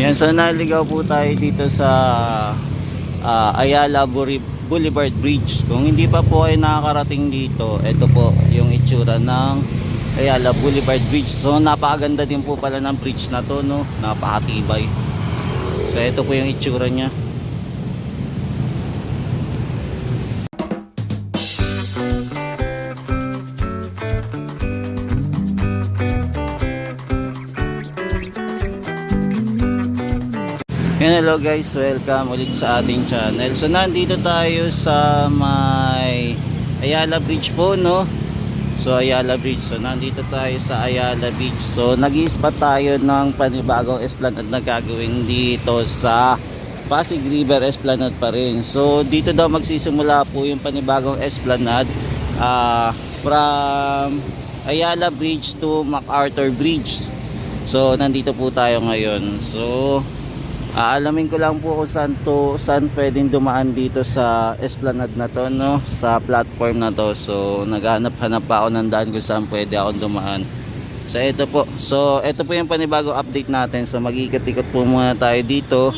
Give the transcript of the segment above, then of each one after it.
Yan, so naligaw po tayo dito sa Ayala Boulevard Bridge. Kung hindi pa po ay nakakarating dito, ito po yung itsura ng Ayala Boulevard Bridge. So napakaganda din po pala ng bridge na to, no? Napakatibay. So ito po yung itsura niya. Yan, hello guys, welcome ulit sa ating channel. So nandito tayo sa may Ayala Bridge po, no? So Ayala Bridge, so nandito tayo sa Ayala Bridge. So nag-i-spot tayo ng panibagong esplanade na gagawin dito sa Pasig River Esplanade pa rin. So dito daw magsisimula po yung panibagong esplanade from Ayala Bridge to MacArthur Bridge. So nandito po tayo ngayon. So aalamin ko lang po kung saan pwedeng dumaan dito sa esplanade na to, no? Sa platform na to. So naghanap-hanap pa ako ng daan kung saan pwede akong dumaan. So ito po. So ito po yung panibagong update natin. So mag-ikot-ikot po muna tayo dito.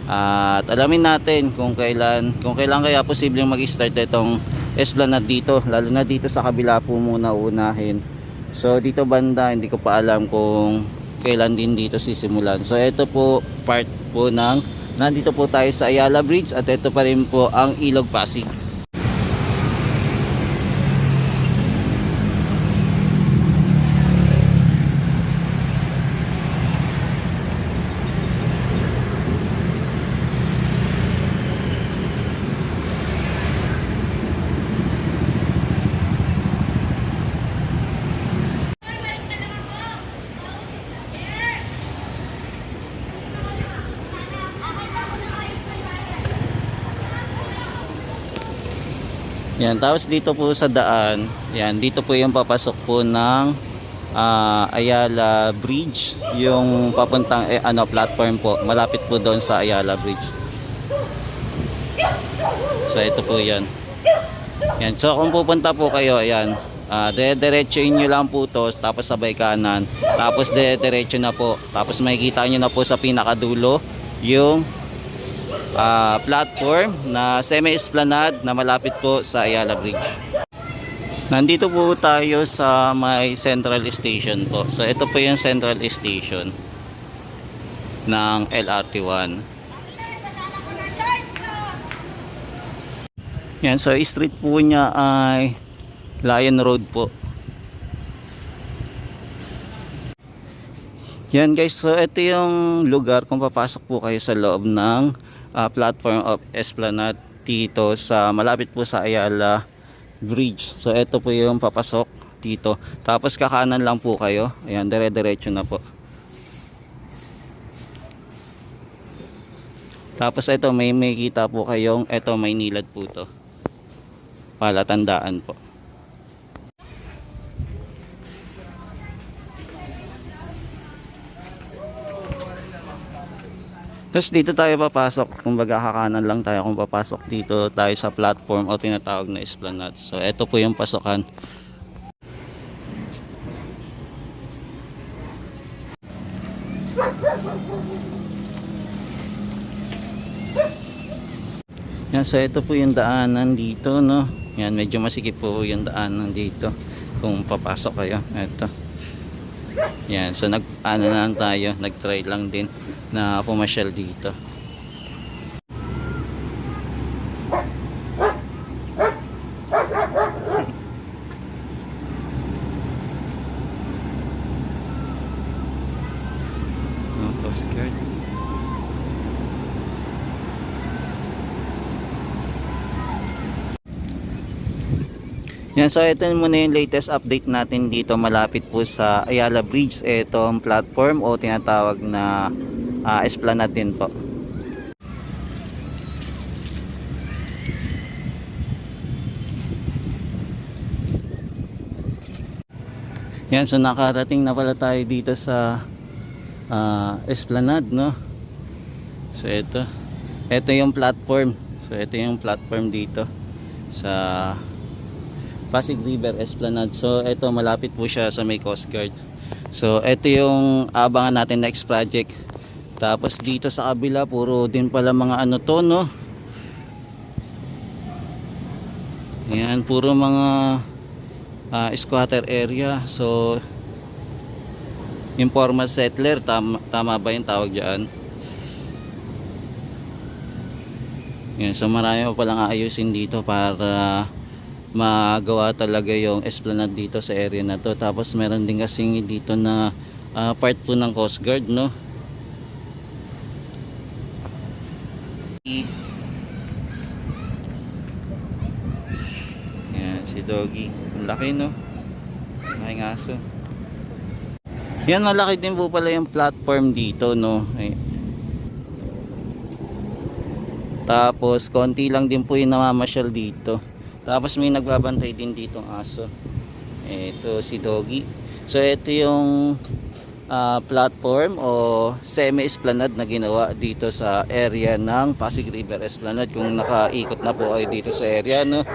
At alamin natin kung kailan kaya posibleng mag-start itong esplanade dito. Lalo na dito sa kabila po muna unahin. So dito banda hindi ko pa alam kung kailan din dito sisimulan. So ito po part po ng nandito po tayo sa Ayala Bridge at ito pa rin po ang Ilog Pasig. Yan, tapos dito po sa daan, yan, dito po yung papasok po ng Ayala Bridge, yung papuntang platform po, malapit po doon sa Ayala Bridge. So ito po yan. Yan, so kung pupunta po kayo, ayan, dire-diretsuin nyo lang po to, tapos sabay kanan, tapos dire-diretso na po, tapos makikita nyo na po sa pinakadulo yung platform na semi-esplanade na malapit po sa Ayala Bridge. Nandito po tayo sa may Central Station po. So ito po yung Central Station ng LRT1. Yan, so street po niya ay Lion Road po. Yan guys, so ito yung lugar kung papasok po kayo sa loob ng platform of Esplanade dito sa malapit po sa Ayala Bridge. So ito po yung papasok dito, tapos kakanan lang po kayo, ayan, dire-diretso na po. Tapos ito may kita po kayong ito, may nilad po to, palatandaan po. Tapos dito tayo papasok, kumbaga kakanan lang tayo kung papasok dito tayo sa platform o tinatawag na esplanade. So ito po yung pasokan. Yan, so ito po yung daanan dito, no? Yan, medyo masikip po yung daanan dito kung papasok kayo. Ito. Yan, so nag-ano lang tayo, nag-try lang din na pumasyal dito. Postcard. Yan, so ito muna yung latest update natin dito malapit po sa Ayala Bridge. Itong platform o tinatawag na esplanade din po. Yan, so nakarating na pala tayo dito sa esplanade, no? So ito yung platform. So ito yung platform dito sa Pasig River Esplanade. So ito malapit po siya sa may Coast Guard. So ito yung abangan natin next project Tapos dito sa kabila puro din pala mga ano to, no. Yan, puro mga squatter area. So informal settler, tama ba yung tawag dyan? Yan, so marami pa palang aayusin dito para magawa talaga yung esplanade dito sa area na to. Tapos meron din kasing dito na part po ng Coast Guard, no. Yan si Doggy, ang laki, no, may aso. Yan, malaki din po pala yung platform dito, no. Tapos konti lang din po yung namamasyal dito. Tapos may nagbabantay din ditong aso. Ito si Doggy. So ito yung platform o semi-esplanade na ginawa dito sa area ng Pasig River Esplanade. Kung nakaikot na po ay dito sa area, no.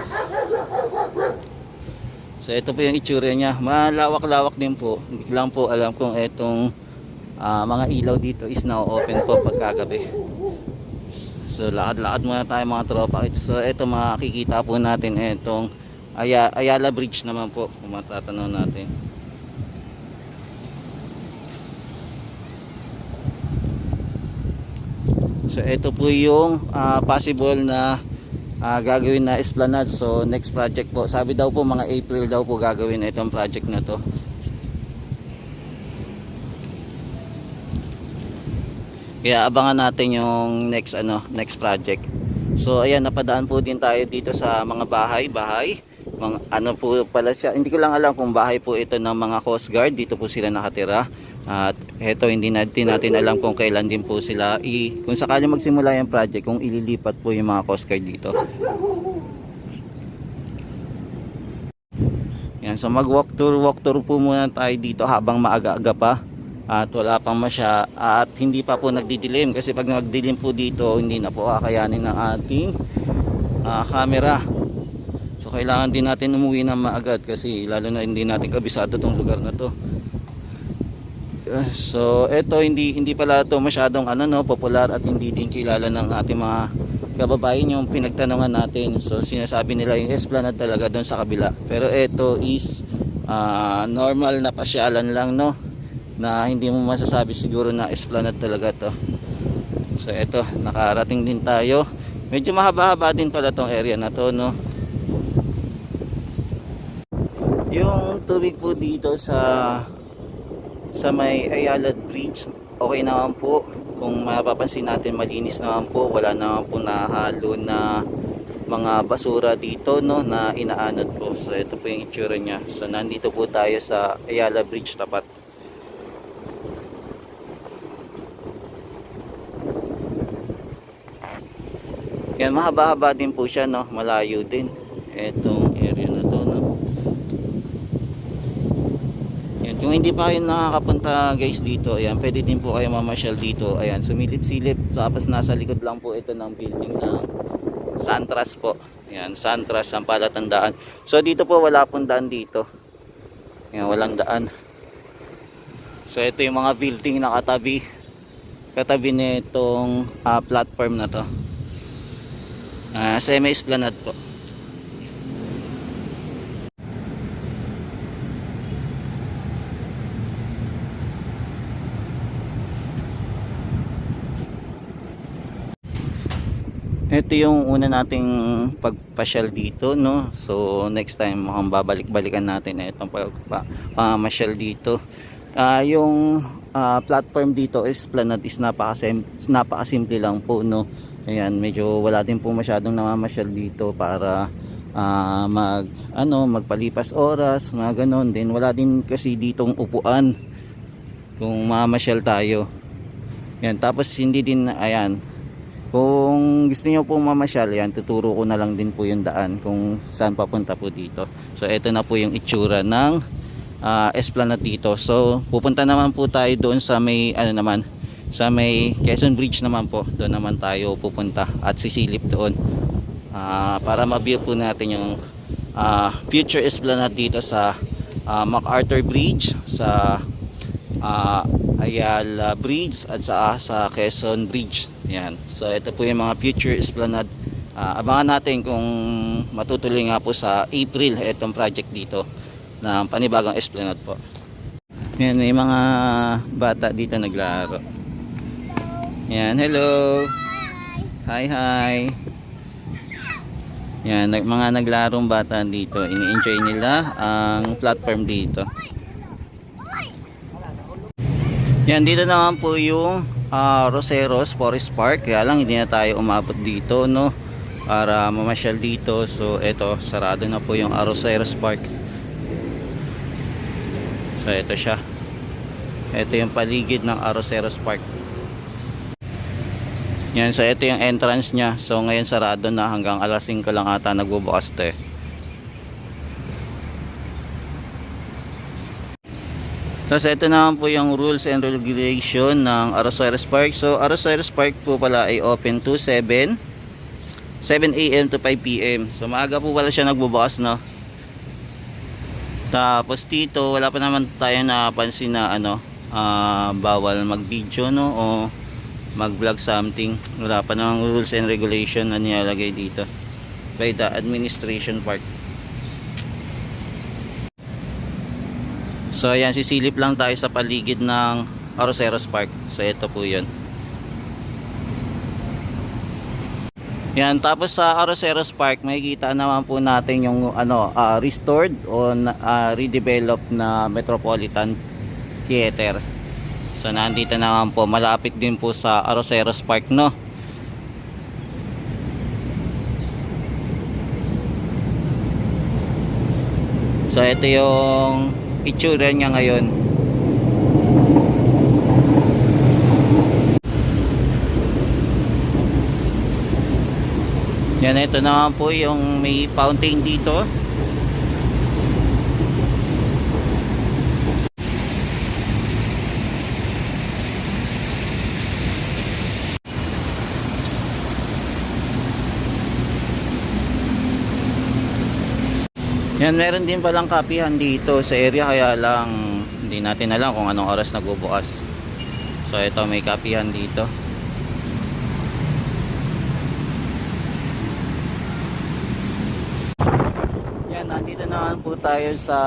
So ito po yung itsura niya. Malawak-lawak din po. Hindi lang po alam kung itong mga ilaw dito is now open po pagkagabi. So lakad-lakad muna tayo mga tropa. So ito makikita po natin itong Ayala Bridge naman po kung matatanaw natin. So ito po yung possible na gagawin na esplanade. So next project po, sabi daw po mga April daw po gagawin itong project na to. Kaya abangan natin yung next project. So ayan, napadaan po din tayo dito sa mga bahay. Mga, ano po pala siya, hindi ko lang alam kung bahay po ito ng mga Coast Guard. Dito po sila nakatira. At heto, hindi natin alam kung kailan din po sila kung sakali magsimula yung project, kung ililipat po yung mga Coast Guard dito. Yan, so walk tour po muna tayo dito habang maaga-aga pa. At wala pang masya at hindi pa po nagdidilim, kasi pag nagdilim po dito hindi na po kakayanin ng ating camera. So kailangan din natin umuwi na maagad, kasi lalo na hindi natin kabisado tong lugar na to. So eto, hindi pala to masyadong popular at hindi din kilala ng ating mga kababayan yung pinagtanungan natin. So sinasabi nila yung esplanade talaga doon sa kabila, pero eto is normal na pasyalan lang, no, na hindi mo masasabi siguro na esplanade talaga to. So eto, nakarating din tayo. Medyo mahaba-haba din pala tong area na to, no. Yung tubig po dito sa may Ayala Bridge, okay naman po. Kung mapapansin natin, malinis naman po. Wala naman po nahalo na mga basura dito, no, na inaanod po. So ito po yung itsura niya. So nandito po tayo sa Ayala Bridge tapat. Yan, mahaba-haba din po siya, no, malayo din etong area na to, no. Yan, kung hindi pa kayo nakakapunta guys dito, ayan, pwede din po kayo mamasyal dito. Ayan, sumilip-silip. Tapos nasa likod lang po ito ng building ng Santras po. Ayan, Santras ang palatandaan. So dito po wala pong daan dito. Ayan, walang daan. So ito yung mga building na katabi nitong platform na to. Semi-esplanade po. Ito yung una nating pagpasyal dito, no. So next time mukhang babalik-balikan natin itong pamasyal dito. Yung platform dito, esplanade, is napakasimple lang po, no. Ayan, medyo wala din po masyadong namamasyal dito para magpalipas oras, mga ganon din. Wala din kasi ditong upuan kung mamasyal tayo. Yan, tapos hindi din, ayan, kung gusto niyo po mamasyal, yan, tuturo ko na lang din po yung daan kung saan papunta po dito. So ito na po yung itsura ng esplanade dito. So pupunta naman po tayo doon sa may sa may Quezon Bridge naman po. Doon naman tayo pupunta at sisilip doon para ma-view po natin yung future esplanade dito sa MacArthur Bridge, sa Ayala Bridge at sa Quezon Bridge. Yan. So ito po yung mga future esplanade. Abangan natin kung matutuloy nga po sa April itong project dito ng panibagong esplanade po. Yan, may mga bata dito naglaro. Yan, hello. Hi, hi. Yan, mga naglarong bata dito. Ini-enjoy nila ang platform dito. Yan, dito naman po yung Roseros Forest Park. Kaya lang hindi na tayo umabot dito, no, para mamasyal dito. So eto, sarado na po yung Roseros Park. So ito siya. Ito yung paligid ng Roseros Park. Yan, so ito yung entrance nya. So ngayon sarado na, hanggang alas 5 lang ata nagbubukas to eh. So ito naman po yung rules and regulation ng Roseros Park. So Roseros Park po pala ay open to 7 AM to 5 PM. So maaga po pala siya nagbubukas, no. Tapos dito wala pa naman tayo napansin na bawal mag-video, no, o mag-vlog something. Wala pa namang rules and regulation na nilalagay dito by the administration part. So ayan, sisilip lang tayo sa paligid ng Roseros Park. So ito po yun. Yan, tapos sa Roseros Park makikita naman po natin yung restored o redeveloped na Metropolitan Theater. So nandito naman po, malapit din po sa Roseros Park, no. So ito yung itsura niya ngayon. Yan, ito naman po yung may fountain dito. Yan, meron din palang kapihan dito sa area, kaya lang hindi natin alam kung anong oras nagbubukas. So ito, may kapihan dito. Yan, nandito naman po tayo sa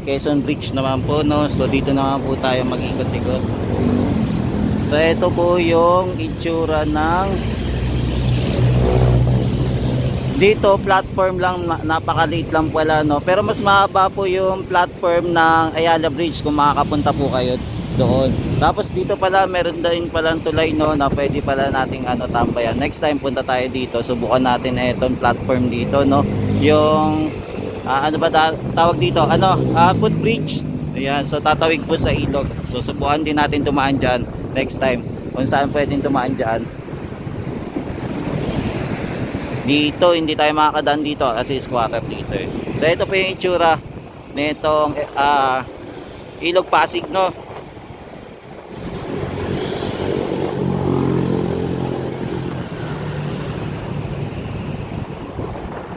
Quezon Bridge naman po, no. So dito naman po tayo mag-ikot-ikot. So ito po yung itsura ng dito, platform lang, napakaliit lang pala, no. Pero mas mahaba po yung platform ng Ayala Bridge kung makakapunta po kayo doon. Tapos dito pala meron din palang tulay, no, na pwede pala nating tambayan. Next time punta tayo dito, subukan natin itong platform dito, no. Yung tawag dito? Footbridge. Ayan, so tatawid po sa ilog. So subukan din natin tumaan dyan next time kung saan pwedeng tumaan dyan. Dito hindi tayo makakadaan dito kasi squatter dito eh. So ito po yung itsura nitong Ilog Pasig, no.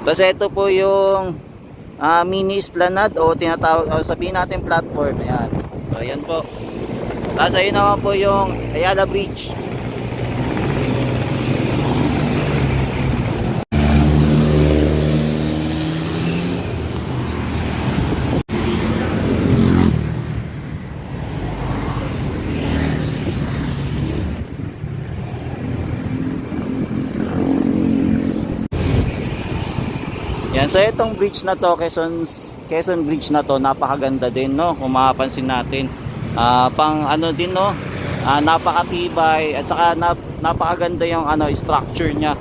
Tapos ito po yung mini esplanade o tinatawag, sabihin natin platform. Ayan. So ayan po. Tapos ayun naman po yung Ayala Bridge. Yan, so itong bridge na to, Quezon Bridge na to, napakaganda din, no. Kung mapapansin natin, pang din, no, napakatibay at saka napakaganda yung structure niya.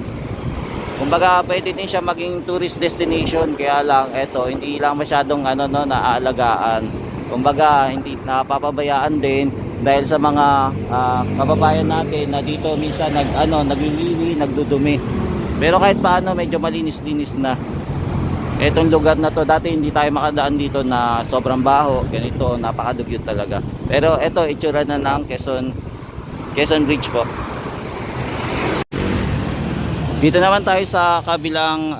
Kumbaga pwede din siya maging tourist destination, kaya lang ito hindi lang masyadong naaalagaan. Kumbaga hindi napapabayaan din dahil sa mga kababayan natin na dito minsan nagliliwi, nagdudumi. Pero kahit paano medyo malinis-linis na. Etong lugar na to, dati hindi tayo makadaan dito na sobrang baho, ganito, napakadugyot talaga. Pero ito, itsura na ng Quezon Bridge po. Dito naman tayo sa kabilang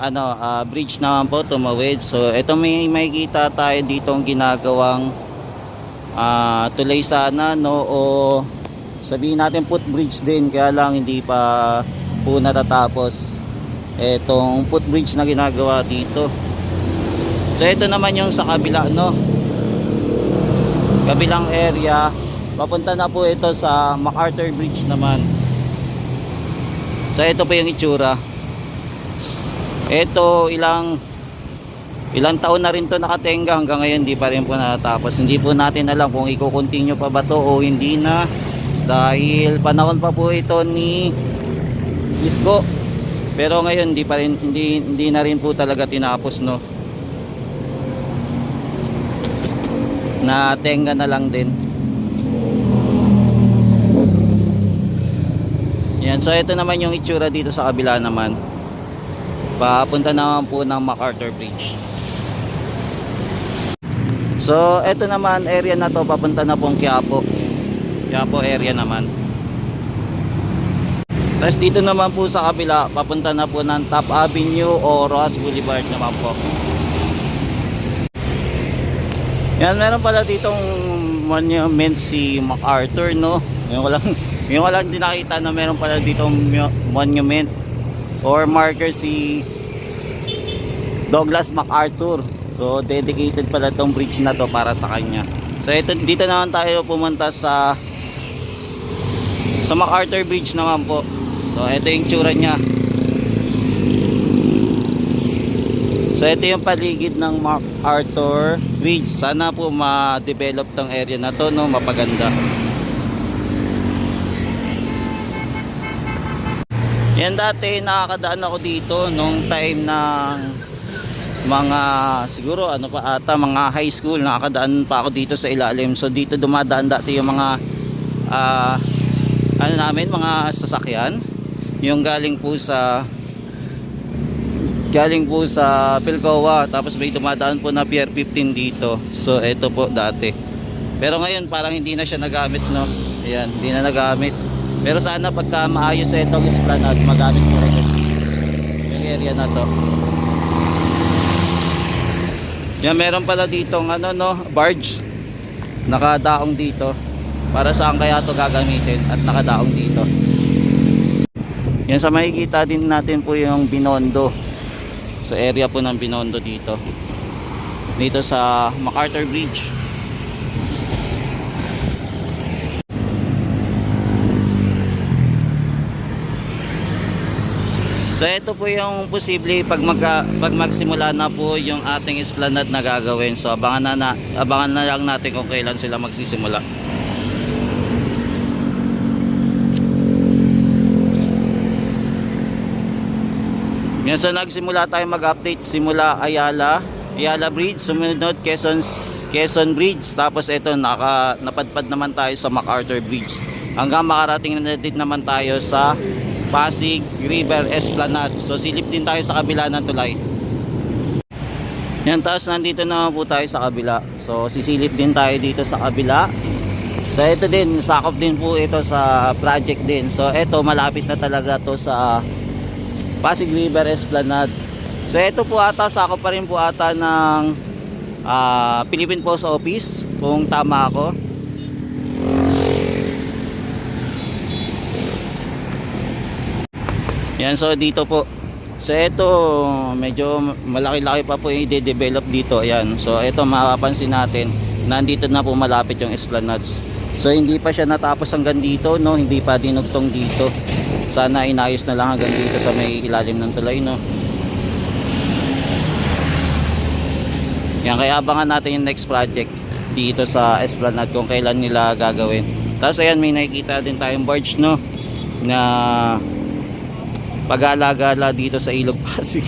bridge naman po, tumawid. So ito may makikita tayo ditong ginagawang tulay sana, no, o sabihin natin footbridge din, kaya lang hindi pa po natatapos etong footbridge na ginagawa dito. So ito naman yung sa kabila, no, kabilang area, papunta na po ito sa MacArthur Bridge naman. So ito po yung itsura. Ito ilang taon na rin to nakatenga, hanggang ngayon hindi pa rin po natatapos. Hindi po natin alam kung i-continue pa ba to o hindi na, dahil panahon pa po ito ni Isko. Pero ngayon hindi na rin po talaga tinapos, no. Natenga na lang din. Yan, so ito naman yung itsura dito sa kabila naman. Papunta naman po ng MacArthur Bridge. So ito naman, area na to papunta na pong Quiapo area naman. Tapos dito naman po sa kabila, papunta na po ng Top Avenue o Roas Boulevard naman po. Yan, meron pala ditong monument si MacArthur, no. Yung walang din nakita na meron pala ditong monument or marker si Douglas MacArthur. So dedicated pala tong bridge na to para sa kanya. So dito naman tayo pumunta sa MacArthur Bridge naman po. So ito yung tsura niya. So ito yung paligid ng MacArthur Bridge. Sana po ma-develop tong area na to, no, mapaganda. Yan, dati nakakadaan ako dito nung time ng mga siguro ano pa ata, mga high school. Nakakadaan pa ako dito sa ilalim. So dito dumadaan dati yung mga mga sasakyan, yung galing po sa Pilcoa, tapos may dumadaan po na Pier 15 dito. So ito po dati, pero ngayon parang hindi na siya nagamit, no. Ayan, hindi na nagamit. Pero sana pagka maayos sa itong esplanade, magamit ko rin yung area na to. Yan, meron pala ditong barge nakadaong dito. Para saan kaya to gagamitin at nakadaong dito. Yan, sa makikita din natin po yung Binondo. So area po ng Binondo dito sa MacArthur Bridge. So ito po yung posible pag magsimula na po yung ating esplanade na gagawin. So abangan na lang natin kung kailan sila magsisimula. Yan, so nagsimula tayo mag-update simula Ayala Bridge, sumunod Quezon Bridge, tapos ito napadpad naman tayo sa MacArthur Bridge, hanggang makarating na din naman tayo sa Pasig River Esplanade. So silip din tayo sa kabila ng tulay. Yan, tapos nandito naman po tayo sa kabila. So sisilip din tayo dito sa kabila. So ito din, sakop din po ito sa project din. So ito, malapit na talaga to sa Pasig River Esplanade. So ito po ata, sakop pa rin po ata ng Philippine Post Office, kung tama ako. Yan, so dito po. So ito, medyo malaki-laki pa po yung i-develop dito. Ayan, so ito mapapansin natin, nandito na po malapit yung esplanades. So hindi pa siya natapos hanggang dito, no? Hindi pa dinugtong dito. Sana inayos na lang hanggang dito sa may ilalim ng tulay, no? Yan, kaya abangan natin yung next project dito sa esplanade kung kailan nila gagawin. Tapos ayan, may nakikita din tayong barge, no, na pag-alagala dito sa Ilog Pasig.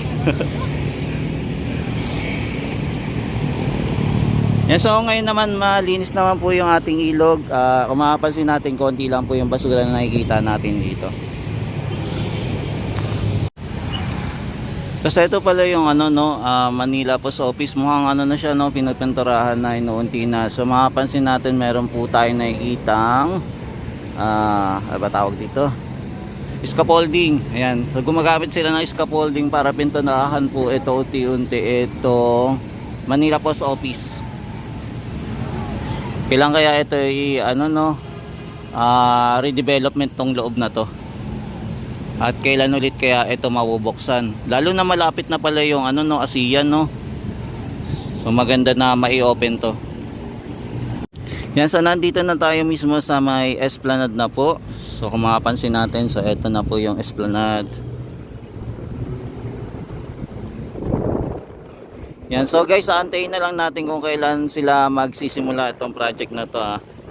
Yan, so ngayon naman malinis naman po yung ating ilog. Kung mapapansin natin, konti lang po yung basura na nakikita natin dito. Kasi ito pala yung Manila Post Office. Mukhang na siya, no, pinapinturahan na, inuunti na. So mapapansin natin, meron po tayong nakikitang ano ba tawag dito? Scaffolding. Ayan, so gumagamit sila ng scaffolding para pintunahan po ito unti-unti itong Manila Post Office. Kailan kaya ito redevelopment tong loob na to? At kailan ulit kaya ito mabubuksan? Lalo na malapit na pala yung ASEAN, no? So maganda na mai-open to. Yan, so nandito na tayo mismo sa may Esplanade na po. So kung makapansin natin, so ito na po yung Esplanade. Yan, so guys, antayin na lang natin kung kailan sila magsisimula itong project na to.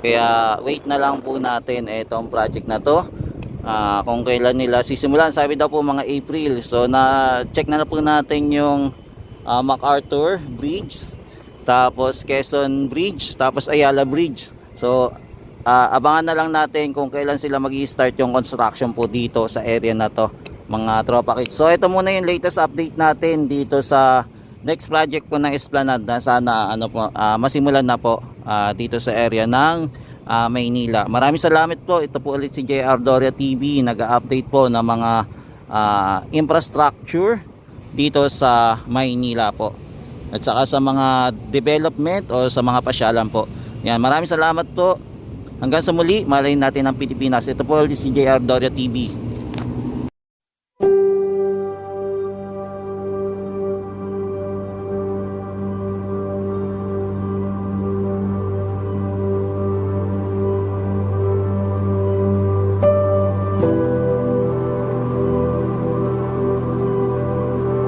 Kaya wait na lang po natin itong project na to. Kung kailan nila sisimulan, sabi daw po mga April. So na-check na po natin yung MacArthur Bridge, tapos Quezon Bridge, tapos Ayala Bridge. So abangan na lang natin kung kailan sila magi-start yung construction po dito sa area na to, mga tropa kids. So ito muna yung latest update natin dito sa next project po ng Esplanade na sana masimulan na po dito sa area ng Maynila. Maraming salamat po. Ito po ulit si JR Doria TV, nag-update po ng mga infrastructure dito sa Maynila po, at saka sa mga development o sa mga pasyalan po. Yan, maraming salamat po. Hanggang sa muli, malayin natin ang Pilipinas. Ito po ulit si JR Doria TV.